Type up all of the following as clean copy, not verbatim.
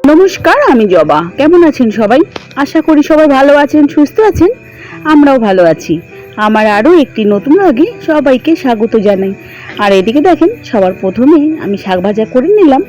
নমস্কার, আমি জবা। কেমন আছেন সবাই? আশা করি সবাই ভালো আছেন, সুস্থ আছেন। আমরাও ভালো আছি। আমার আরও একটি নতুন ব্লগে সবাইকে স্বাগত জানাই। আর এদিকে দেখেন, সবার প্রথমে আমি শাক ভাজা করে নিলাম।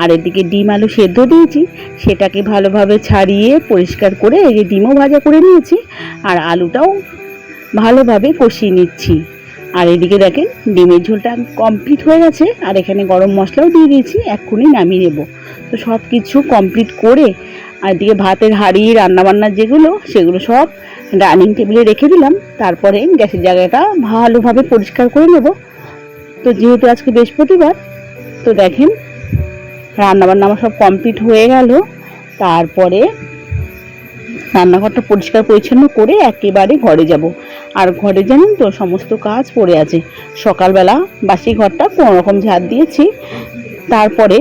আর এদিকে ডিম আলু সেদ্ধ দিয়েছি, সেটাকে ভালোভাবে ছাড়িয়ে পরিষ্কার করে এই ডিমও ভাজা করে নিয়েছি। আর আলুটাও ভালোভাবে কষিয়ে নিচ্ছি। আর এদিকে দেখেন, ডিমের ঝোলটা কমপ্লিট হয়ে গেছে। আর এখানে গরম মশলাও দিয়ে দিয়েছি, এক্ষুনি নামিয়ে নেব। তো সব কিছু কমপ্লিট করে আর এদিকে ভাতের হাঁড়ি রান্নাবান্নার যেগুলো সেগুলো সব ডাইনিং টেবিলে রেখে দিলাম। তারপরে গ্যাসের জায়গাটা ভালোভাবে পরিষ্কার করে নেব। তো যেহেতু আজকে বৃহস্পতিবার, তো দেখেন রান্নাবান্না আমার সব কমপ্লিট হয়ে গেল। তারপরে রান্নাঘরটা পরিষ্কার পরিচ্ছন্ন করে একেবারে ঘরে যাব। আর ঘরে জানেন তো সমস্ত কাজ পড়ে আছে। সকালবেলা বাসি ঘরটা কোনোরকম ঝাড় দিয়েছি, তারপরে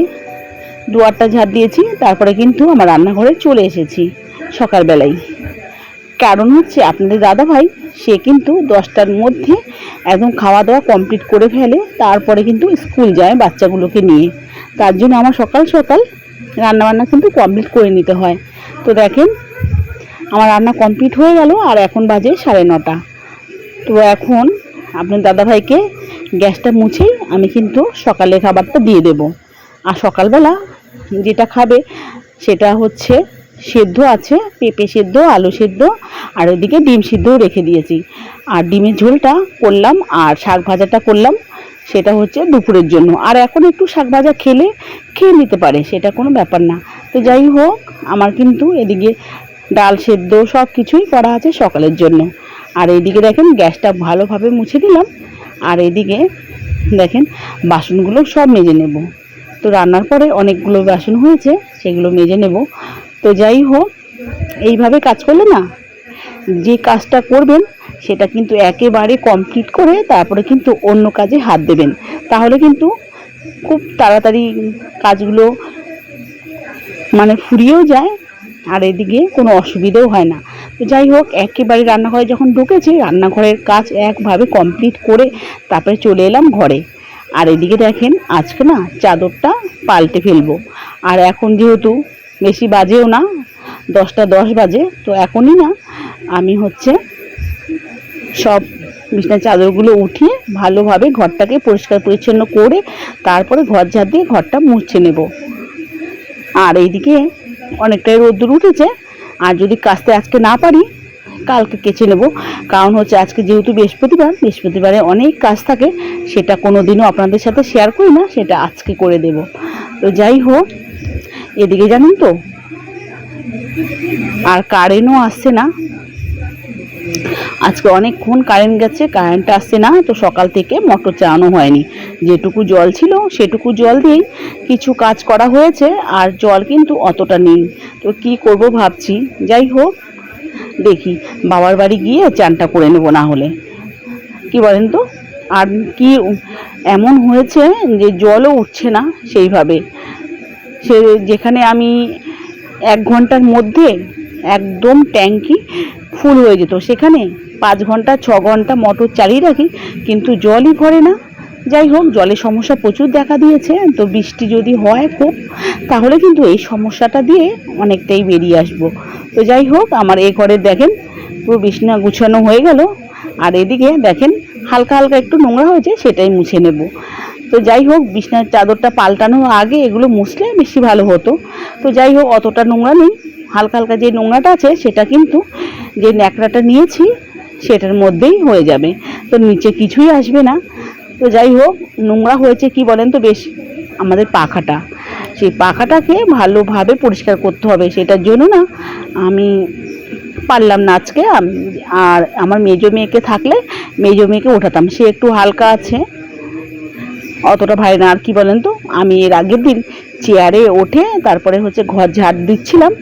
দুয়ারটা ঝাড় দিয়েছি, তারপরে কিন্তু আমার রান্নাঘরে চলে এসেছি সকালবেলাই। কারণ হচ্ছে আপনাদের দাদা ভাই সে কিন্তু 10টার মধ্যে একদম খাওয়া দাওয়া কমপ্লিট করে ফেলে, তারপরে কিন্তু স্কুল যায় বাচ্চাগুলোকে নিয়ে। তার জন্য আমার সকাল সকাল রান্নাবান্না কিন্তু কমপ্লিট করে নিতে হয়। তো দেখেন আমার রান্না কমপ্লিট হয়ে গেল। আর এখন বাজে 9:30। তো এখন আপনার দাদাভাইকে গ্যাসটা মুছেই আমি কিন্তু সকালের খাবারটা দিয়ে দেব। আর সকালবেলা যেটা খাবে সেটা হচ্ছে সেদ্ধ আছে, পেঁপে সেদ্ধ, আলু সেদ্ধ, আর ওইদিকে ডিম সিদ্ধও রেখে দিয়েছি। আর ডিমের ঝোলটা করলাম আর শাক ভাজাটা করলাম, সেটা হচ্ছে দুপুরের জন্য। আর এখন একটু শাক ভাজা খেয়ে নিতে পারে, সেটা কোনো ব্যাপার না। তো যাই হোক, আমার কিন্তু এদিকে ডাল সেদ্ধ সব কিছুই করা আছে সকালের জন্য। আর এইদিকে দেখেন গ্যাসটা ভালোভাবে মুছে দিলাম। আর এদিকে দেখেন বাসনগুলো সব মেজে নেব। তো রান্নার পরে অনেকগুলো বাসন হয়েছে, সেগুলো মেজে নেব। তো যাই হোক, এইভাবে কাজ করলে না, যে কাজটা করবেন সেটা কিন্তু একেবারে কমপ্লিট করে তারপরে কিন্তু অন্য কাজে হাত দেবেন, তাহলে কিন্তু খুব তাড়াতাড়ি কাজগুলো ফুরিয়েও যায়। আর এদিকে কোনো অসুবিধাও হয় না। তো যাই হোক, একেবারে রান্নাঘরে যখন ঢুকেছি, রান্নাঘরের কাজ একভাবে কমপ্লিট করে তারপরে চলে এলাম ঘরে। আর এদিকে দেখেন আজকে না চাদরটা পাল্টে ফেলবো। আর এখন যেহেতু বেশি বাজেও না, 10:10 বাজে, তো এখনই না আমি হচ্ছে সব বিছানার চাদরগুলো উঠিয়ে ভালোভাবে ঘরটাকে পরিষ্কার পরিচ্ছন্ন করে তারপরে ঘর ঝাড় দিয়ে ঘরটা মুছে নেব। আর এইদিকে অনেকটাই রোদ্দুর উঠেছে, আর যদি কাচতে আজকে না পারি কালকে কেচে নেব। কারণ হচ্ছে আজকে যেহেতু বৃহস্পতিবারে অনেক কাজ থাকে, সেটা কোনো দিনও আপনাদের সাথে শেয়ার করি না, সেটা আজকে করে দেব। তো যাই হোক, এদিকে জানেন তো আর কারেন্টও আসছে না। আজকে অনেকক্ষণ কারেন্ট গেছে, কারেন্টটা আসছে না। তো সকাল থেকে মোটর চালানো হয়নি, যেটুকু জল ছিল সেটুকু জল দিয়েই কিছু কাজ করা হয়েছে। আর জল কিন্তু অতটা নেই, তো কি করব ভাবছি। যাই হোক, দেখি বাবার বাড়ি গিয়ে চানটা করে নেব, না হলে কি বলেন তো। আর কি এমন হয়েছে যে জলও উঠছে না সেইভাবে। সে যেখানে আমি 1 ঘন্টার মধ্যে একদম ট্যাঙ্কি ফুল হয়ে যেত, সেখানে 5 ঘন্টা 6 ঘন্টা মোটর চালিয়ে রাখি, কিন্তু জলই ভরে না। যাই হোক, জলের সমস্যা প্রচুর দেখা দিয়েছে। তো বৃষ্টি যদি হয় খুব, তাহলে কিন্তু এই সমস্যাটা দিয়ে অনেকটাই বেরিয়ে আসবো। তো যাই হোক, আমার এই ঘরে দেখেন পুরো বিছানা গুছানো হয়ে গেল। আর এদিকে দেখেন হালকা হালকা একটু নোংরা হয়েছে, সেটাই মুছে নেব। তো যাই হোক, বিছানার চাদরটা পাল্টানোর আগে এগুলো মুছলে বেশি ভালো হতো। তো যাই হোক, অতটা নোংরা নেই, হালকা হালকা যে নোংরাটা আছে সেটা কিন্তু যে ন্যাকড়াটা নিয়েছি সেটার মধ্যেই হয়ে যাবে, তো নিচে কিছুই আসবে না। তো যাই হোক, নোংরা হয়েছে কি বলেন তো, বেশ আমাদের পাখাটা, সেই পাখাটাকে ভালোভাবে পরিষ্কার করতে হবে। সেটার জন্য না আমি পারলাম না আজকে। আর আমার মেজো মেয়েকে থাকলে মেজো মেয়েকে ওঠাতাম, সে একটু হালকা আছে, অতটা ভারী না। আর কি বলেন তো, আমি এর আগের দিন চেয়ারে ওঠে তারপরে হচ্ছে ঘর ঝাড় দিচ্ছিলাম,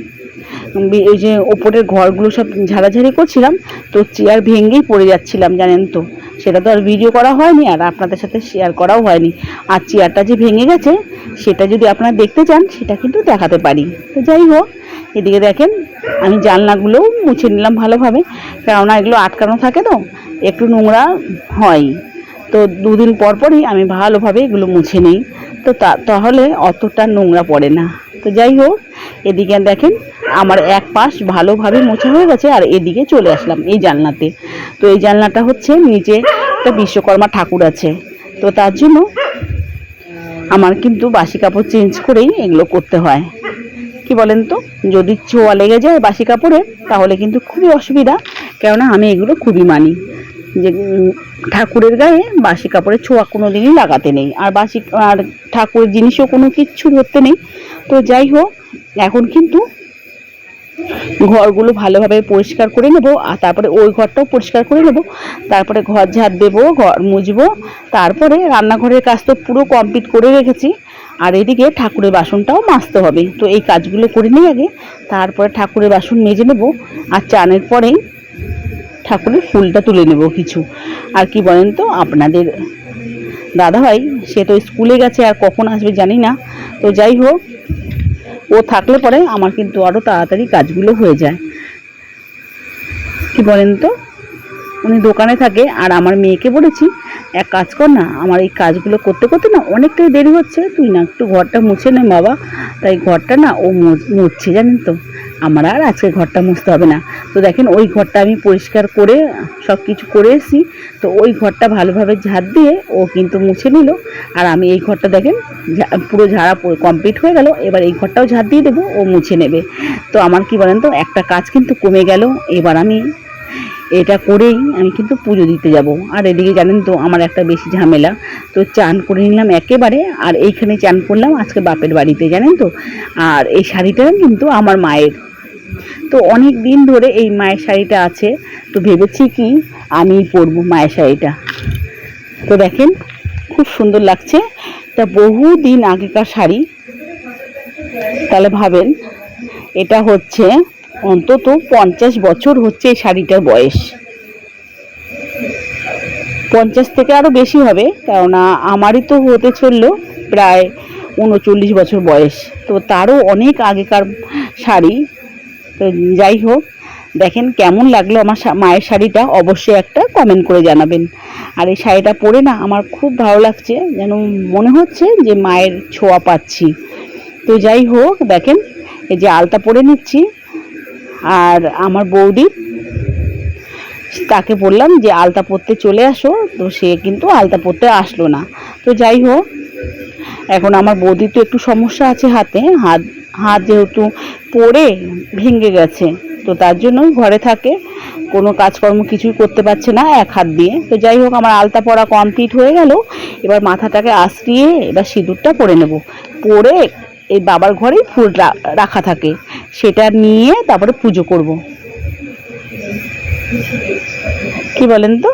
এই যে ওপরের ঘরগুলো সব ঝাড়াঝাড়ি করছিলাম, তো চেয়ার ভেঙেই পড়ে যাচ্ছিলাম জানেন তো। সেটা তো আর ভিডিও করা হয়নি, আর আপনাদের সাথে শেয়ার করাও হয়নি। আর চেয়ারটা যে ভেঙে গেছে সেটা যদি আপনারা দেখতে চান, সেটা কিন্তু দেখাতে পারি। তো যাই হোক, এদিকে দেখেন আমি জানলাগুলোও মুছে নিলাম ভালোভাবে, কেননা এগুলো আটকানো থাকে তো একটু নোংরা হয়। তো 2 দিন পর পরই আমি ভালোভাবে এগুলো মুছে নিই, তো তাহলে অতটা নোংরা পড়ে না। তো যাই হোক, এদিকে দেখেন আমার এক পাশ ভালোভাবে মোছা হয়ে গেছে, আর এদিকে চলে আসলাম এই জানলাতে। তো এই জানলাটা হচ্ছে নিচে একটা বিশ্বকর্মা ঠাকুর আছে, তো তার জন্য আমার কিন্তু বাসি কাপড় চেঞ্জ করেই এগুলো করতে হয়। কি বলেন তো, যদি ছোঁয়া লেগে যায় বাসি কাপড়ে তাহলে কিন্তু খুবই অসুবিধা, কেননা আমি এগুলো খুবই মানি যে ঠাকুরের গায়ে বাসি কাপড়ের ছোঁয়া কোনো দিনই লাগাতে নেই, আর ঠাকুরের জিনিসও কোনো কিচ্ছু ধরতে নেই। তো যাই হোক, এখন কিন্তু ঘরগুলো ভালোভাবে পরিষ্কার করে নেব, আর তারপরে ওই ঘরটাও পরিষ্কার করে নেব, তারপরে ঘর ঝাড় দেবো, ঘর মুছবো, তারপরে রান্নাঘরের কাজ তো পুরো কমপ্লিট করে রেখেছি। আর এদিকে ঠাকুরের বাসনটাও মাজতে হবে, তো এই কাজগুলো করে নিই আগে, তারপরে ঠাকুরের বাসন মেজে নেব। আর চানের পরেই ঠাকুরের ফুলটা তুলে নেব কিছু। আর কি বলেন তো, আপনাদের দাদাভাই সে তো স্কুলে গেছে, আর কখন আসবে জানি না। তো যাই হোক, ও থাকলে পরে আমার কিন্তু আরও তাড়াতাড়ি কাজগুলো হয়ে যায়। কি বলেন তো, উনি দোকানে থাকে, আর আমার মেয়েকে বলেছি এক কাজ কর না, আমার এই কাজগুলো করতে করতে না অনেকটাই দেরি হচ্ছে, তুই না একটু ঘরটা মুছে নে বাবা। তাই ঘরটা না ও মুছছে, জানেন তো, আমার আর আজকে ঘরটা মুছতে হবে না। তো দেখেন ওই ঘরটা আমি পরিষ্কার করে সব কিছু করে এসেছি, তো ওই ঘরটা ভালোভাবে ঝাড় দিয়ে ও কিন্তু মুছে নিল। আর আমি এই ঘরটা দেখেন পুরো ঝাড়া কমপ্লিট হয়ে গেল, এবার এই ঘরটাও ঝাড় দিয়ে দেবো, ও মুছে নেবে। তো আমার কি বলেন তো, একটা কাজ কিন্তু কমে গেল। এবার আমি এটা করেই আমি কিন্তু পুজো দিতে যাব। আর এদিকে জানেন তো আমার একটা বেশি ঝামেলা, তো চান করে নিলাম একেবারে, আর এইখানে চান করলাম আজকে বাপের বাড়িতে, জানেন তো। আর এই শাড়িটা কিন্তু আমার মায়ের, তো অনেক দিন ধরে এই মায়ের শাড়িটা আছে, তো ভেবেছি কি আমি পরবো মায়ের শাড়িটা। তো দেখেন খুব সুন্দর লাগছে, তা বহু দিন আগেকার শাড়ি। তাহলে ভাবেন, এটা হচ্ছে অন্তত 50 বছর হচ্ছে এই শাড়িটার বয়স, 50 থেকে আরও বেশি হবে, কেননা আমারই তো হতে চললো প্রায় 39 বছর বয়স, তো তারও অনেক আগেকার শাড়ি। তো যাই হোক, দেখেন কেমন লাগলো আমার মায়ের শাড়িটা, অবশ্যই একটা কমেন্ট করে জানাবেন। আর এই শাড়িটা পরে না আমার খুব ভালো লাগছে, যেন মনে হচ্ছে যে মায়ের ছোঁয়া পাচ্ছি। তো যাই হোক, দেখেন এই যে আলতা পরে নিচ্ছি, আর আমার বৌদি, তাকে বললাম যে আলতা পরতে চলে আসো, তো সে কিন্তু আলতা পরতে আসলো না। তো যাই হোক, এখন আমার বৌদির তো একটু সমস্যা আছে হাতে, হাত যেহেতু পড়ে ভেঙে গেছে, তো তার জন্যই ঘরে থাকে, কোনো কাজকর্ম কিছুই করতে পারছে না এক হাত দিয়ে। তো যাই হোক, আমার আলতা পরা কমপ্লিট হয়ে গেল, এবার মাথাটাকে আশ্রিয়ে এবার সিঁদুরটা পরে নেব। পরে এই বাবার ঘরেই ফুল রাখা থাকে, সেটা নিয়ে তারপরে পুজো করব। কি বলেন তো,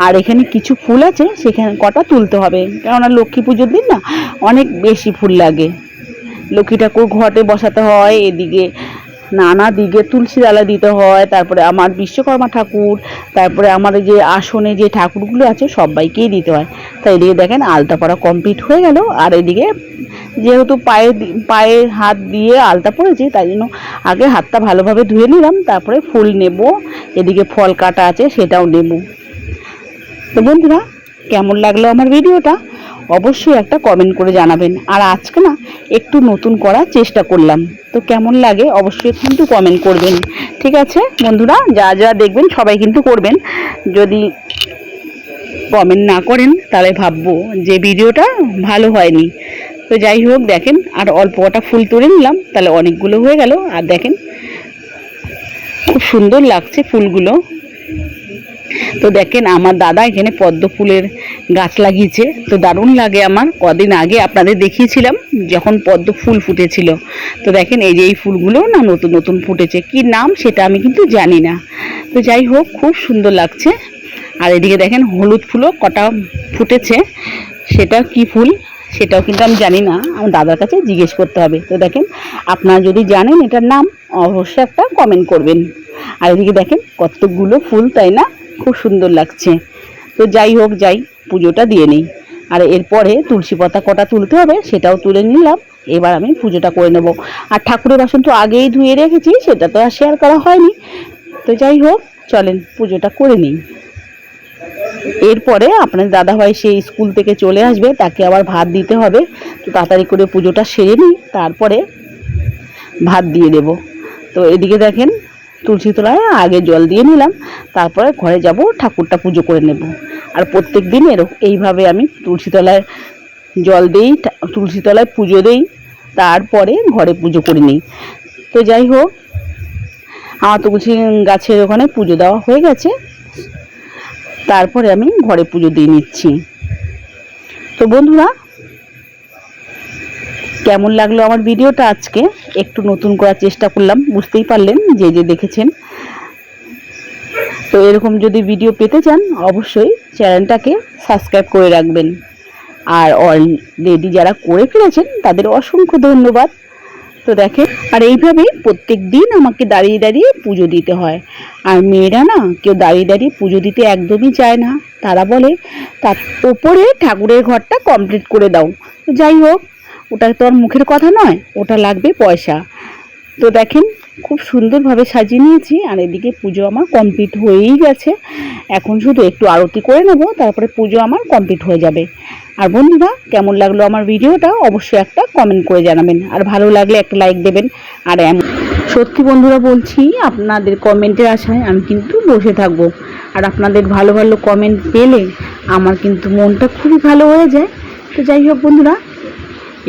আর এখানে কিছু ফুল আছে, সেখানে কটা তুলতে হবে, কেননা লক্ষ্মী পুজোর দিন না অনেক বেশি ফুল লাগে। লক্ষ্মী ঠাকুর ঘটে বসাতে হয়, এদিকে নানা দিকে তুলসী ডালা দিতে হয়, তারপরে আমার বিশ্বকর্মা ঠাকুর, তারপরে আমার যে আসনে যে ঠাকুরগুলো আছে সবাইকেই দিতে হয়। তাই এদিকে দেখেন আলতা পরা কমপ্লিট হয়ে গেল, আর এদিকে যেহেতু পায়ে হাত দিয়ে আলতা পরেছি, তাই জন্য আগে হাতটা ভালোভাবে ধুয়ে নিলাম, তারপরে ফুল নেব, এদিকে ফল কাটা আছে সেটাও নেব। তো বন্ধুরা, কেমন লাগলো আমার ভিডিওটা অবশ্যই একটা কমেন্ট করে জানাবেন। আর আজকে না একটু নতুন করার চেষ্টা করলাম, তো কেমন লাগে অবশ্যই কিন্তু কমেন্ট করবেন। ঠিক আছে বন্ধুরা, যা যা দেখবেন সবাই কিন্তু করবেন, যদি কমেন্ট না করেন তাহলে ভাববো যে ভিডিওটা ভালো হয়নি। তো যাই হোক, দেখেন আর অল্প কটা ফুল তুলে নিলাম, তাহলে অনেকগুলো হয়ে গেল। আর দেখেন খুব সুন্দর লাগছে ফুলগুলো। তো দেখেন আমার দাদা এখানে পদ্ম ফুলের গাছ লাগিয়েছে, তো দারুণ লাগে আমার। কদিন আগে আপনাদের দেখিয়েছিলাম যখন পদ্ম ফুল ফুটেছিল। তো দেখেন এই যে এই ফুলগুলো না নতুন নতুন ফুটেছে, কি নাম সেটা আমি কিন্তু জানি না। তো যাই হোক, খুব সুন্দর লাগছে। আর এদিকে দেখেন হলুদ ফুলও কটা ফুটেছে, সেটা কি ফুল সেটাও কিন্তু আমি জানি না, আমার দাদার কাছে জিজ্ঞেস করতে হবে। তো দেখেন আপনারা যদি জানেন এটার নাম অবশ্যই একটা কমেন্ট করবেন। আর এদিকে দেখেন কতগুলো ফুল, তাই না, খুব সুন্দর লাগছে। তো যাই হোক, যাই পুজোটা দিয়ে নিই। আর এরপরে তুলসী পাতা কটা তুলতে হবে, সেটাও তুলে নিলাম। এবার আমি পুজোটা করে নেব। আর ঠাকুরের বাসন তো আগেই ধুয়ে রেখেছি, সেটা তো আর শেয়ার করা হয়নি। তো যাই হোক, চলেন পুজোটা করে নিই। এরপরে আপনার দাদাভাই সেই স্কুল থেকে চলে আসবে, তাকে আবার ভাত দিতে হবে। তো তাড়াতাড়ি করে পুজোটা সেরে নিই, তারপরে ভাত দিয়ে দেব। তো এদিকে দেখেন তুলসী তলায় আগে জল দিয়ে নিলাম, তারপরে ঘরে যাব ঠাকুরটা পুজো করে নেব। আর প্রত্যেক দিন এইভাবে আমি তুলসী তলায় জল দিই, তুলসী তলায় পুজো দিই, তারপরে ঘরে পুজো করে নিই। তো যাই হোক, আমার তুলসী গাছের ওখানে পুজো দেওয়া হয়ে গেছে, তারপরে আমি ঘরে পুজো দিয়ে নিচ্ছি। তো বন্ধুরা, কেমন লাগলো আমার ভিডিওটা আজকে? একটু নতুন করার চেষ্টা করলাম, বুঝতেই পারলেন যে দেখেছেন। তো এরকম যদি ভিডিও পেতে চান অবশ্যই চ্যানেলটাকে সাবস্ক্রাইব করে রাখবেন। আর অলরেডি যারা করে ফেলেছেন তাদের অসংখ্য ধন্যবাদ। তো দেখেন, আর এইভাবেই প্রত্যেক দিন আমাকে দাঁড়িয়ে দাঁড়িয়ে পুজো দিতে হয়। আর মেয়েরা না কেউ দাঁড়িয়ে দাঁড়িয়ে পুজো দিতে একদমই চায় না, তারা বলে তার ওপরে ঠাকুরের ঘরটা কমপ্লিট করে দাও। তো যাই হোক, ওটা তো আর মুখের কথা নয়, ওটা লাগবে পয়সা। তো দেখেন খুব সুন্দরভাবে সাজিয়ে নিয়েছি, আর এদিকে পুজো আমার কমপ্লিট হয়েই গেছে। এখন শুধু একটু আরতি করে নেব, তারপরে পুজো আমার কমপ্লিট হয়ে যাবে। আর বন্ধুরা, কেমন লাগলো আমার ভিডিওটা অবশ্যই একটা কমেন্ট করে জানাবেন, আর ভালো লাগলে একটা লাইক দেবেন। আর সত্যি বন্ধুরা বলছি, আপনাদের কমেন্টের আশায় আমি কিন্তু বসে থাকবো। আর আপনাদের ভালো ভালো কমেন্ট পেলে আমার কিন্তু মনটা খুবই ভালো হয়ে যায়। তো যাই হোক বন্ধুরা,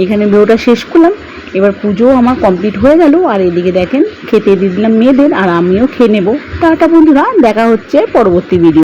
এখানে ভিডিওটা শেষ করলাম। এবার পুজো আমার কমপ্লিট হয়ে গেল, আর এদিকে দেখেন খেতে দিয়ে দিলাম মেয়েদের, আর আমিও খেয়ে নেব। টাটা বন্ধুরা, দেখা হচ্ছে পরবর্তী ভিডিও।